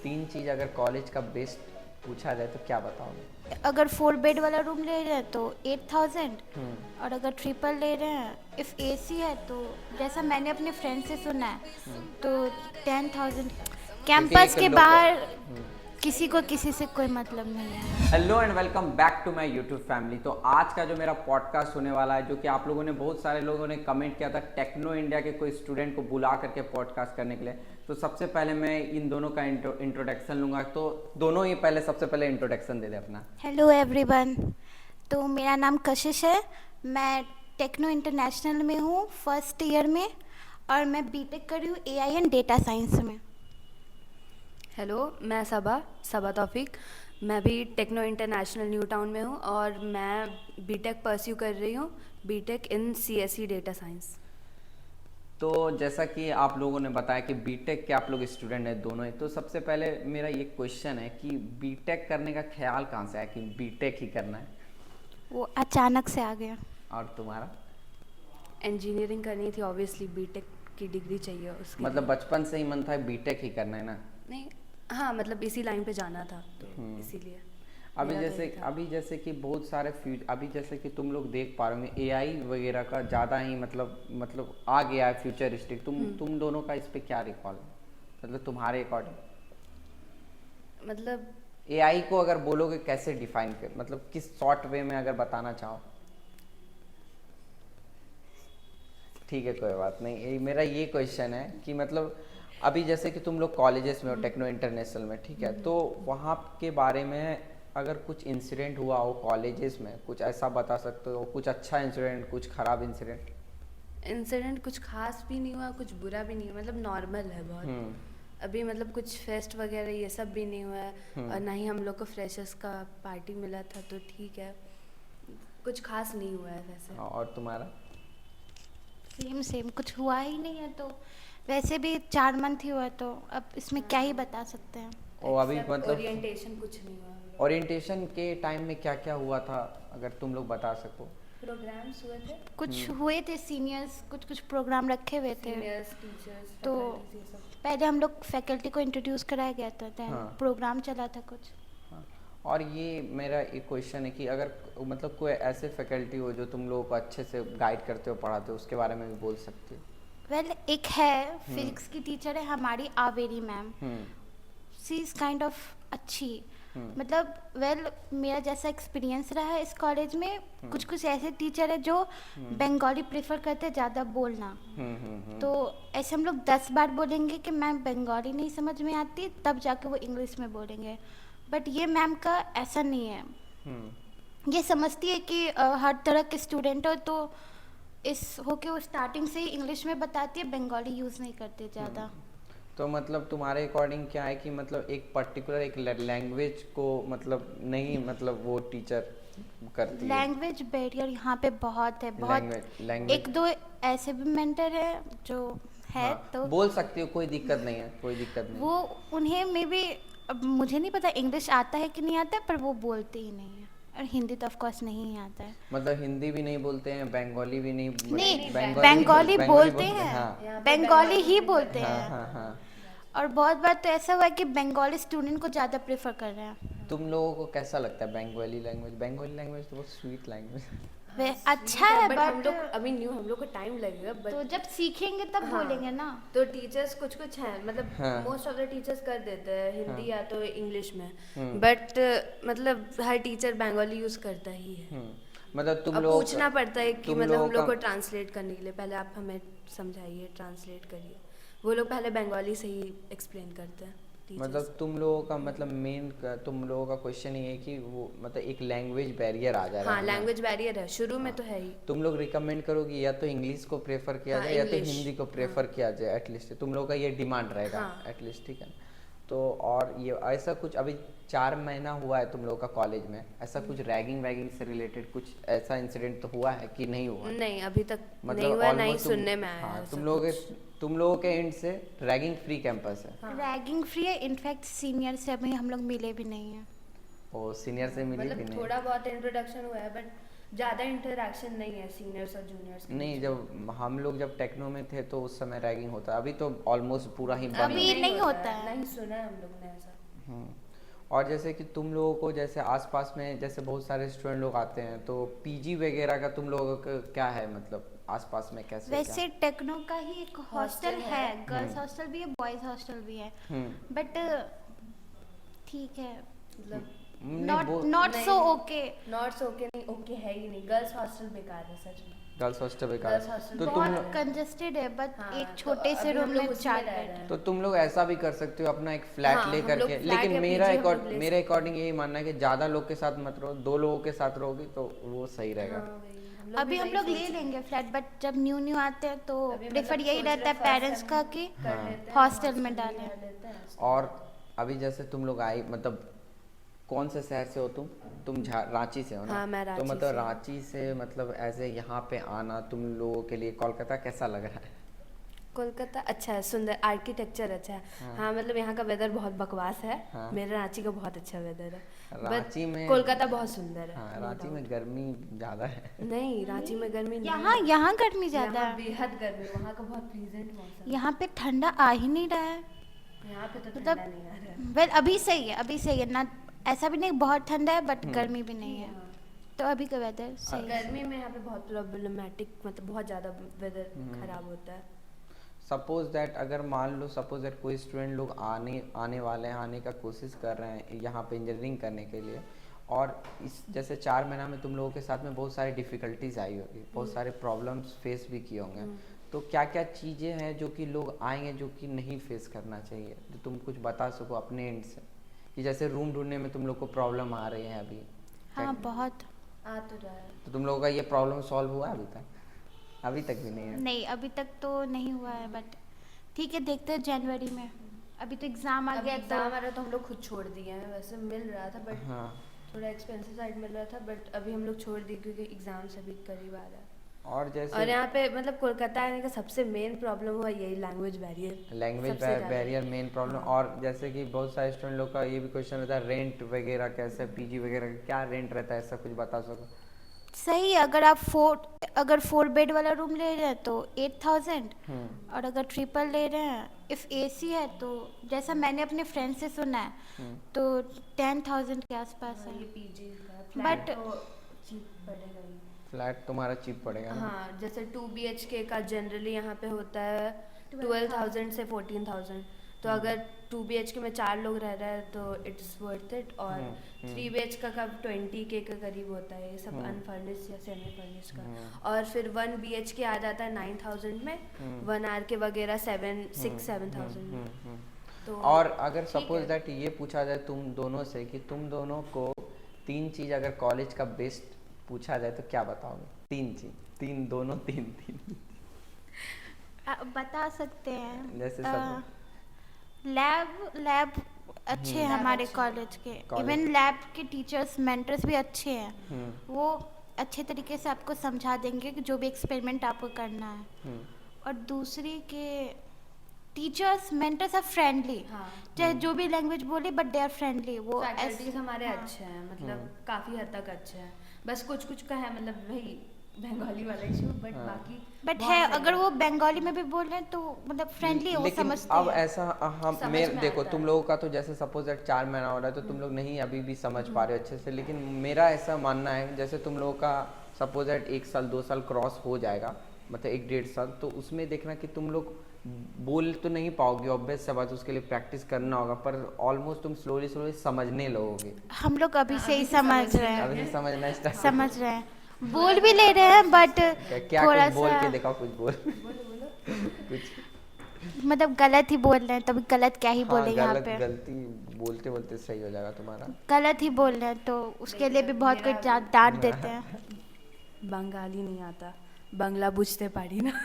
तीन चीज़ अगर कॉलेज का बेस्ट पूछा जाए तो क्या बताओगे? अगर 4 बेड वाला रूम ले रहे हैं तो 8,000। हम्म। और अगर ट्रिपल ले रहे हैं इफ़ एसी है तो जैसा मैंने अपने फ्रेंड से सुना है तो 10,000। क्योंकि कैंपस एक के लोकल। बाहर किसी को किसी से कोई मतलब नहीं है। Hello and welcome back to my YouTube family. तो आज का जो मेरा पॉडकास्ट होने वाला है, जो कि आप लोगों ने बहुत सारे लोगों ने कमेंट किया था टेक्नो इंडिया के कोई स्टूडेंट को बुला करके पॉडकास्ट करने के लिए। तो सबसे पहले मैं इन दोनों का इंट्रोडक्शन लूँगा। तो दोनों ही पहले सबसे पहले इंट्रोडक्शन दे दे अपना। Hello everyone. तो मेरा नाम कशिश है। मैं टेक्नो इंटरनेशनल में हूँ फर्स्ट ईयर में। और मैं बीटेक कर रही हूँ एआई एंड डेटा साइंस में। हेलो, मैं सबा सबा तौफीक। मैं भी टेक्नो इंटरनेशनल न्यू टाउन में हूँ और मैं बीटेक परस्यू कर रही हूँ, बीटेक इन सीएसई डेटा साइंस। तो जैसा कि आप लोगों ने बताया कि बीटेक के आप लोग स्टूडेंट हैं दोनों ही, तो सबसे पहले मेरा ये क्वेश्चन है कि बीटेक करने का ख्याल कहाँ से आया कि बीटेक ही करना है? वो अचानक से आ गया। और तुम्हारा? इंजीनियरिंग करनी थी, ऑब्वियसली बीटेक की डिग्री चाहिए उसके मतलब लिए। बचपन से ही मन था बीटेक ही करना है ना? नहीं, हाँ, मतलब इसी लाइन पे जाना था तो इसीलिए मेरा तो यही था। अभी जैसे कि बहुत सारे अभी जैसे कि तुम लोग देख पा रहे होंगे एआई वगैरह का ज़्यादा ही मतलब आ गया है फ्यूचरिस्टिक। तुम दोनों का इस पे क्या रिकॉल है, मतलब तुम्हारे अकॉर्डिंग? मतलब एआई को अगर बोलोगे कैसे डिफाइन कर, मतलब किस शॉर्ट वे में अगर बताना चाहो? ठीक है, कोई बात नहीं। मेरा ये क्वेश्चन है कि मतलब अभी जैसे कि तुम लोग कॉलेजेस में हो टेक्नो इंटरनेशनल में, ठीक है, तो वहाँ के बारे में अगर कुछ इंसिडेंट हुआ हो कॉलेजेस में, कुछ ऐसा बता सकते हो? कुछ अच्छा इंसिडेंट, कुछ खराब इंसिडेंट? इंसिडेंट कुछ खास भी नहीं हुआ, कुछ बुरा भी नहीं हुआ, मतलब नॉर्मल है बहुत। अभी मतलब कुछ फेस्ट वगैरह ये सब भी नहीं हुआ है और ना ही हम लोग को फ्रेशर्स का पार्टी मिला था, तो ठीक है, कुछ खास नहीं हुआ है वैसे। और तुम्हारा? सेम सेम कुछ हुआ ही नहीं है। तो वैसे भी 4 मंथ ही हुआ है तो अब इसमें क्या ही बता सकते हैं। और अभी Except मतलब ओरिएंटेशन कुछ नहीं हुआ हम लोग। ओरिएंटेशन के टाइम में क्या क्या हुआ था, अगर तुम लोग बता सको? प्रोग्राम्स हुए थे, कुछ हुए थे सीनियर्स, कुछ कुछ प्रोग्राम रखे हुए थे। सीनियर्स, टीचर्स, तो फैकल्टीज, ये सब। पहले हम लोग फैकल्टी को इंट्रोड्यूस कराया गया था, देन हाँ। प्रोग्राम चला था कुछ। हाँ। और ये मेरा एक क्वेश्चन है कि अगर मतलब कोई ऐसे फैकल्टी हो जो तुम लोगों को अच्छे से गाइड करते हो, पढ़ाते हो, उसके बारे में भी बोल सकते हो? वेल एक है फिजिक्स की टीचर है हमारी, Avery ma'am. She is kind of अच्छी। मतलब मेरा जैसा एक्सपीरियंस रहा है इस कॉलेज में, कुछ कुछ ऐसे टीचर है जो बंगाली प्रेफर करते हैं ज़्यादा बोलना। तो ऐसे हम लोग 10 बार बोलेंगे कि मैम बंगाली नहीं समझ में आती, तब जाके वो इंग्लिश में बोलेंगे। बट ये मैम का ऐसा नहीं है। ये समझती है कि हर तरह के स्टूडेंट हो, तो इस होके वो स्टार्टिंग से ही इंग्लिश में बताती है, बंगाली यूज़ नहीं करते ज़्यादा। तो मतलब तुम्हारे अकॉर्डिंग क्या है कि मतलब एक पर्टिकुलर एक लैंग्वेज को मतलब नहीं, मतलब वो टीचर करती है? लैंग्वेज बैरियर यहाँ पे बहुत है, बहुत। लैंग्वेज एक दो ऐसे भी मेंटर है जो है, हाँ, तो बोल सकती हो, कोई दिक्कत नहीं है, कोई दिक्कत नहीं। वो उन्हें मे बी, अब मुझे नहीं पता इंग्लिश आता है कि नहीं आता है, पर वो बोलते ही नहीं है। और हिंदी तो ऑफ कोर्स नहीं आता है। मतलब हिंदी भी नहीं बोलते हैं, बंगाली भी नहीं, नहीं, बंगाली बंगाली बोलते हाँ। हैं, यहाँ पे बंगाली ही भी बोलते हाँ हैं। हाँ हाँ। और बहुत बार तो ऐसा हुआ है कि बंगाली स्टूडेंट को ज़्यादा प्रेफर कर रहे हैं। तुम लोगों को कैसा लगता है बंगाली लैंग्वेज? बंगाली लैंग्वेज तो बहुत स्वीट लैंग्वेज। वे हाँ, अच्छा sweet है बट हम बट लोग अभी न्यू, हम लोग को टाइम लगेगा तो बट जब सीखेंगे तब हाँ, बोलेंगे ना। तो टीचर्स कुछ कुछ हैं, मतलब हाँ। मोस्ट ऑफ द टीचर्स कर देते हैं हाँ। हिंदी या तो इंग्लिश में, बट मतलब हर टीचर बंगाली यूज़ करता ही है। मतलब तुम अब लोग पूछना पड़ता है कि तुम मतलब लोगों हम लोग का को ट्रांसलेट करने के लिए पहले आप हमें समझाइए, ट्रांसलेट करिए। वो लोग पहले बंगाली से ही एक्सप्लेन करते हैं टीचर्स। मतलब तुम लोगों का मतलब तुम लोगों का क्वेश्चन ये है कि वो मतलब एक लैंग्वेज बैरियर आ जा रहा हाँ, है ना? लैंग्वेज बैरियर है, शुरू में हाँ। तो है ही। तुम लोग रिकमेंड करोगे या तो इंग्लिश को प्रेफर किया हाँ, जाए या तो इंग्लिश। हिंदी को हाँ, प्रेफर किया जाए एटलीस्ट, तुम लोगों का ये डिमांड रहेगा हाँ। एटलीस्ट, ठीक है ना? तो और ये ऐसा कुछ अभी 4 महीना हुआ है तुम लोगों का कॉलेज में, ऐसा कुछ रैगिंग वैगिंग से रिलेटेड कुछ ऐसा इंसिडेंट तो हुआ है कि नहीं हुआ है? नहीं, अभी तक नहीं मतलब हुआ, नहीं ऑलमोस्ट सुनने में आया हाँ, ऐसा तुम लोगों के एंड से रैगिंग फ्री कैंपस है? हाँ। रैगिंग फ्री है, इनफैक्ट सीनियर से अभी हम लोग मिले भी नहीं हैं। और सीनियर से मिली भी मतलब नहीं? थोड़ा बहुत इंट्रोडक्शन हुआ है बट ज़्यादा इंटरेक्शन नहीं है सीनियर्स और जूनियर्स के नहीं, बीच जब हम लोग जब टेक्नो में थे तो उस समय रैगिंग होता, अभी तो ऑलमोस्ट पूरा ही में। बंद अभी हो। नहीं होता है। नहीं सुना है हम लोग ने ऐसा। हम्म। और जैसे कि तुम लोगों को जैसे आसपास में जैसे बहुत सारे स्टूडेंट लोग आते हैं, तो पीजी वगैरह का तुम लोगों का क्या है, मतलब आसपास में कैसे वैसे टेक्नो का ही एक हॉस्टल हॉस्टल है, है। गर्ल्स हॉस्टल भी है, बॉयज हॉस्टल भी है, हम्म। बट ठीक है, मतलब नॉट नहीं, नॉट नहीं, सो ओके। नॉट्स ओके नहीं, ओके है ही नहीं। गर्ल्स हॉस्टल बेकार है सच में। गर्ल्स हॉस्टल बेकार गर्ल्स है। हॉस्टल तो तुम बहुत लोग कंजेस्टेड है, बट हाँ, एक तो छोटे से अभी हम रूम लोग में उसी 4 में रह बेड रहे है। हैं। तो तुम लोग ऐसा भी कर सकते हो अपना एक फ्लैट हाँ, ले हम करके, लोग फ्लैट लेकिन या मेरा पीजी हम लोग ले मेरे सकते अकॉर्डिंग यही मानना है कि ज़्यादा लोग के साथ मत रहो, 2 लोगों के साथ रहोगी तो वो सही रहेगा। हाँ, वही, अभी भी हम वही लोग सोच ले रहे हैं। लेंगे फ्लैट, बट जब न्यू न्यू आते हैं तो अभी प्रेफर मतलब यही सोच रहे रहता है first पेरेंट्स sem का कि कर हाँ। लेते हैं, हॉस्टल में ही डालें। रह लेते हैं। और अभी जैसे तुम लोग आई, मतलब कौन से शहर से हो तुम रांची से हो ना? हाँ, मैं तो रांची मतलब से हूँ। रांची से मतलब ऐसे यहाँ पे आना तुम लोगों के लिए कोलकाता कैसा लग रहा है? कोलकाता अच्छा है, सुंदर, आर्किटेक्चर अच्छा है। हाँ। हाँ, मतलब यहाँ का वेदर बहुत बकवास है। हाँ। मेरे रांची का बहुत अच्छा वेदर है। रांची But में कोलकाता बहुत सुंदर है। हाँ, no रांची में doubt। गर्मी ज़्यादा है। नहीं, रांची में गर्मी नहीं यहाँ है। यहाँ गर्मी ज़्यादा यहाँ है, बेहद गर्मी, वहाँ का बहुत प्लीजेंट मौसम है। यहाँ पे ठंडा आ ही नहीं रहा है। यहाँ पे तो मतलब ठंडा नहीं आ रहा है। वेल अभी सही है, अभी सही है ना, ऐसा भी नहीं बहुत ठंडा है बट गर्मी भी नहीं है, हाँ। तो अभी का वेदर सही है। गर्मी में यहाँ पे बहुत प्रॉब्लमेटिक, मतलब बहुत ज़्यादा वेदर खराब होता है। सपोज दैट अगर मान लो सपोज दैट कोई स्टूडेंट लोग आने वाले हैं, आने का कोशिश कर रहे हैं यहाँ पे इंजीनियरिंग करने के लिए, और इस जैसे 4 महीना में तुम लोगों के साथ में बहुत सारी डिफ़िकल्टीज आई होगी, बहुत सारे प्रॉब्लम्स फेस भी किए होंगे, तो क्या क्या चीज़ें हैं जो कि लोग आएंगे जो कि नहीं फेस करना चाहिए, जो तुम कुछ बता सको अपने एंड से, कि जैसे रूम ढूंढने में तुम लोग को प्रॉब्लम आ रही है अभी? हाँ बहुत। आ तो रहा है। तो तुम लोगों का ये प्रॉब्लम सॉल्व हुआ है अभी तक? अभी तक भी नहीं है? नहीं अभी तक तो नहीं हुआ है, बट ठीक है, देखते हैं जनवरी में। अभी तो एग्ज़ाम आ अभी गया एग्जाम आ तो रहा है तो हम लोग खुद छोड़ दिए हैं। वैसे मिल रहा था बट हाँ। थोड़ा एक्सपेंसिव साइड मिल रहा था, बट अभी हम लोग छोड़ दिए क्योंकि एग्जाम से भी करीब आ रहा है। और जैसे और यहाँ पे मतलब कोलकाता आने का सबसे मेन प्रॉब्लम हुआ यही language barrier. Language barrier main problem. और जैसे कि बहुत सारे स्टूडेंट लोग का ये भी क्वेश्चन रहता है, रेंट वगैरह कैसे, पीजी वगैरह का क्या रेंट रहता है, ऐसा कुछ बता सको? सही है, अगर 4 बेड वाला रूम ले रहे हैं तो 8000, और अगर ट्रिपल ले रहे हैं इफ़ एसी है तो जैसा मैंने अपने फ्रेंड से सुना है तो 10,000 के आसपास ये है। पीजी का But- फ्लैट तो चीप पड़ेगा ही। फ्लैट तुम्हारा चीप पड़ेगा ना? हाँ, जैसे 2 BHK का जनरली यहाँ पे होता है 12,000 से 14,000। तो अगर 2 BHK में 4 लोग रह रहे हैं तो इट्स वर्थ इट। और 3 BHK का 20K के करीब होता है, ये सब अनफर्निश्ड या सेमी फर्निश्ड का। और फिर 1 BHK आ जाता है 9,000 में, 1 आर के वगैरह 7,000 में। तो और अगर ठीक सपोज है। दैट ये पूछा जाए तुम दोनों से कि तुम दोनों को 3 चीज़ अगर कॉलेज का बेस्ट पूछा जाए तो क्या बताओगे? 3 चीज़, 3 दोनों 3 बता सकते हैं। जैसे लैब अच्छे हैं लैब हमारे अच्छे कॉलेज के, कॉलेज इवन लैब के टीचर्स मेंटर्स भी अच्छे हैं। हम्म। वो अच्छे तरीके से आपको समझा देंगे कि जो भी एक्सपेरिमेंट आपको करना है। और दूसरी के टीचर्स मेंटर्स आर फ्रेंडली, हाँ। चाहे जो भी लैंग्वेज बोले बट दे आर फ्रेंडली। वो फैकल्टीज हमारे हाँ। अच्छे हैं, मतलब काफ़ी हद तक अच्छे हैं। बस कुछ कुछ का है, मतलब वही बंगाली वाला इशू, बट बाकी बट बहुत है, सही अगर वो बंगाली में भी बोल रहे हैं तो मतलब फ्रेंडली है, वो लेकिन समझते अब हैं। ऐसा हम समझ मेरे में देखो आता तुम है। लोगों का तो जैसे सपोज दैट 4 महीना हो रहा है तो तुम लोग नहीं अभी भी समझ पा रहे हो अच्छे से, लेकिन मेरा ऐसा मानना है जैसे तुम लोगों का सपोज दैट 1 साल 2 साल क्रॉस हो जाएगा, मतलब 1-1.5 साल, तो उसमें देखना कि तुम लोग बोल तो नहीं पाओगे, ऑब्वियस सा बात, उसके लिए प्रैक्टिस करना होगा, पर ऑलमोस्ट तुम स्लोली स्लोली समझने लगोगे। हम लोग अभी हाँ, से ही अभी से समझ समझ रहे हैं, अभी से समझना स्टार्ट समझ रहे हैं, बोल भी ले रहे हैं बट क्या थोड़ा कुछ बोल सा के दिखाओ, कुछ बोल कुछ। मतलब गलत ही बोल रहे हैं, तभी गलत क्या ही हाँ, बोले यहाँ पे, गलती बोलते बोलते सही हो जाएगा तुम्हारा। गलत ही बोल रहे हैं तो उसके लिए भी बहुत कुछ डांट देते हैं। बंगाली नहीं आता, बंगला बुझते पारी ना।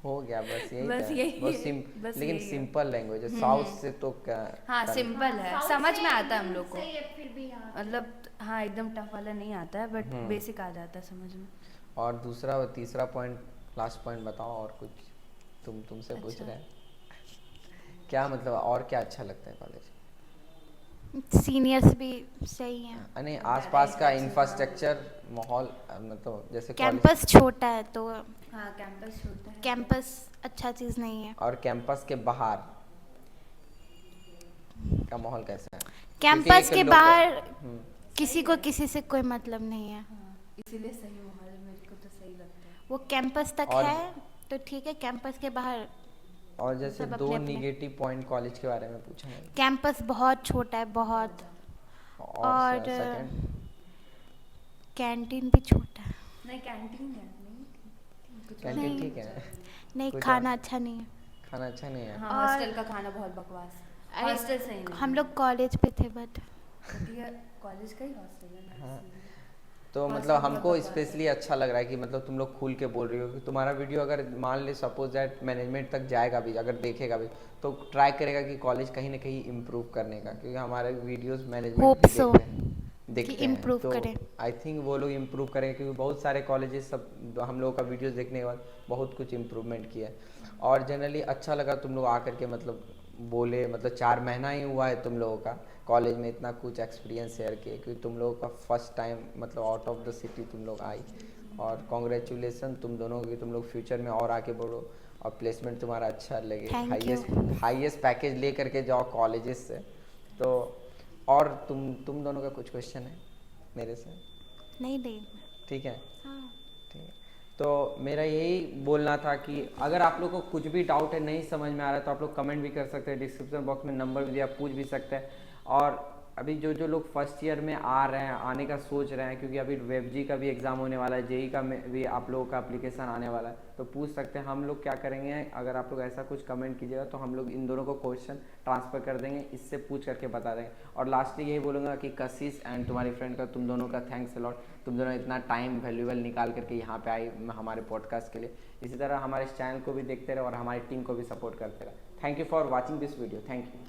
हो गया बस यही बस था। यही बहुत है, बस लेकिन यही है। सिंपल लैंग्वेज है, साउथ से तो क्या हाँ, सिंपल है, समझ में आता है हम लोग को। सही है फिर भी यहाँ। मतलब हाँ, एकदम टफ वाला नहीं आता है, बट बेसिक आ जाता है समझ में। और दूसरा और तीसरा पॉइंट, लास्ट पॉइंट बताओ, और कुछ तुमसे पूछ अच्छा। रहे हैं क्या, मतलब और क्या अच्छा लगता है कॉलेज? सीनियर्स भी सही हैं। यानी आसपास का इंफ्रास्ट्रक्चर माहौल मतलब जैसे कॉलेज कैंपस छोटा है तो हाँ कैंपस छोटा है। कैंपस अच्छा चीज़ नहीं है। और कैंपस के बाहर का माहौल कैसा है? कैंपस क्योंकि के एक बाहर हम्म, किसी को किसी से कोई मतलब नहीं है। हाँ इसीलिए सही माहौल मेरे को तो सही लगता है। वो कैंपस तक और है तो ठीक है, कैंपस के बाहर और जैसे सब दो अपने अपने। निगेटिव पॉइंट कॉलेज के बारे में पूछा है कैंपस बहुत छोटा है, बहुत। और और सेकंड कैंटीन भी छोटा है। नहीं कैंटीन है नहीं कुछ और। कैंटीन नहीं। ठीक है, नहीं, कुछ खाना और? अच्छा नहीं है। खाना अच्छा नहीं है। हाँ और- हॉस्टल का खाना बहुत बकवास। अरे, हॉस्टल सही नहीं हम है। लोग कॉलेज पे थे बट कॉलेज का ही हॉस्टल है ना हाँ। इसीलिए। तो हॉस्टल मतलब बहुत हमको बकवास है। स्पेशली अच्छा लग रहा है कि मतलब तुम लोग खुल के बोल रही हो कि तुम्हारा वीडियो अगर मान ले सपोज दैट मैनेजमेंट तक जाएगा भी, अगर देखेगा भी तो ट्राई करेगा कि कॉलेज कहीं ना कहीं इम्प्रूव करने का, क्योंकि हमारे वीडियोस मैनेजमेंट होप भी सो कि देखते हैं इम्प्रूव तो करें। आई थिंक वो लोग इम्प्रूव करेंगे, क्योंकि बहुत सारे कॉलेजेस सब हम लोगों का वीडियोस देखने के बाद बहुत कुछ इम्प्रूवमेंट किया है। और जनरली अच्छा लगा तुम लोग आकर के मतलब बोले, मतलब 4 महीना ही हुआ है तुम लोगों का कॉलेज में इतना कुछ एक्सपीरियंस शेयर किए, क्योंकि तुम लोगों का फर्स्ट टाइम मतलब आउट ऑफ द सिटी तुम लोग आई। और कॉन्ग्रेचुलेसन तुम दोनों की, तुम लोग फ्यूचर में और आगे बढ़ो और प्लेसमेंट तुम्हारा अच्छा लगे, Thank you. हाईएस्ट पैकेज ले करके जाओ कॉलेजेस से। तो और तुम दोनों का कुछ क्वेश्चन है मेरे से? नहीं नहीं। ठीक है, हाँ। ठीक है। तो मेरा यही बोलना था कि अगर आप लोग को कुछ भी डाउट है, नहीं समझ में आ रहा है, तो आप लोग कमेंट भी कर सकते हैं, डिस्क्रिप्शन बॉक्स में नंबर भी दिया, पूछ भी सकते हैं। और अभी जो जो लोग फर्स्ट ईयर में आ रहे हैं, आने का सोच रहे हैं, क्योंकि अभी वेबजी का भी एग्ज़ाम होने वाला है, जेई का भी आप लोगों का एप्लीकेशन आने वाला है, तो पूछ सकते हैं। हम लोग क्या करेंगे, अगर आप लोग ऐसा कुछ कमेंट कीजिएगा तो हम लोग इन दोनों को क्वेश्चन ट्रांसफ़र कर देंगे, इससे पूछ करके बता देंगे। और लास्टली यही बोलूँगा कि कशिश एंड तुम्हारी फ्रेंड का, तुम दोनों का थैंक्स अलॉट। तुम दोनों इतना टाइम वैल्यूएबल निकाल करके यहाँ पे आई हमारे पॉडकास्ट के लिए। इसी तरह हमारे इस चैनल को भी देखते रहे और हमारी टीम को भी सपोर्ट करते रहे। Thank you for watching this video. Thank you.